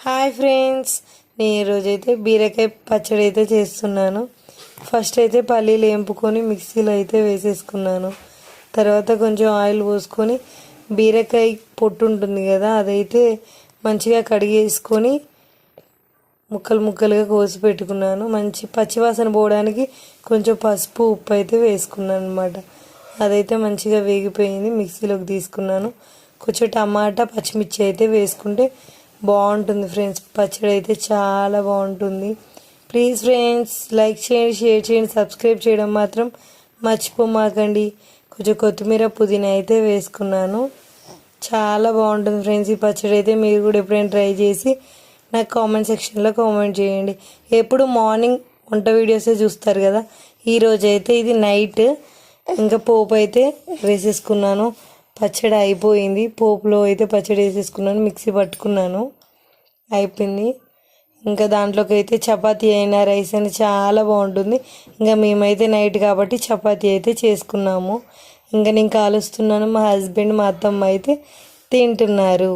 Hi friends, నేను ఈరోజైతే బీరకాయ పచ్చడి అయితే చేస్తున్నాను. ఫస్ట్ అయితే పల్లీలు వేంపుకొని మిక్సీలో అయితే వేసేసుకున్నాను. తర్వాత కొంచెం ఆయిల్ పోసుకొని బీరకాయ పొట్టు ఉంటుంది కదా, అదైతే మంచిగా కడిగేసుకొని ముక్కలు ముక్కలుగా కోసి పెట్టుకున్నాను. మంచి పచ్చివాసన పోవడానికి కొంచెం పసుపు ఉప్పు అయితే వేసుకున్నాను అనమాట. అదైతే మంచిగా వేగిపోయింది, మిక్సీలోకి తీసుకున్నాను. కొంచెం టమాటా పచ్చిమిర్చి అయితే వేసుకుంటే బాగుంటుంది ఫ్రెండ్స్. పచ్చడి అయితే చాలా బాగుంటుంది. ప్లీజ్ ఫ్రెండ్స్, లైక్ చేయండి, షేర్ చేయండి, సబ్స్క్రైబ్ చేయడం మాత్రం మర్చిపోమాకండి. కొంచెం కొత్తిమీర పుదీనా అయితే వేసుకున్నాను. చాలా బాగుంటుంది ఫ్రెండ్స్ ఈ పచ్చడి అయితే. మీరు కూడా ఎప్పుడైనా ట్రై చేసి నాకు కామెంట్ సెక్షన్లో కామెంట్ చేయండి. ఎప్పుడు మార్నింగ్ వంట వీడియోసే చూస్తారు కదా, ఈరోజు అయితే ఇది నైట్. ఇంకా పోపు అయితే వేసేసుకున్నాను. పచ్చడి అయిపోయింది. పోపులో అయితే పచ్చడి వేసేసుకున్నాను, మిక్సీ పట్టుకున్నాను, అయిపోయింది. ఇంకా దాంట్లోకి అయితే చపాతీ అయినా రైస్ అయినా చాలా బాగుంటుంది. ఇంకా మేమైతే నైట్ కాబట్టి చపాతీ అయితే చేసుకున్నాము. ఇంకా నేను కాలుస్తున్నాను, మా హస్బెండ్ మా అత్తమ్మ అయితే తింటున్నారు.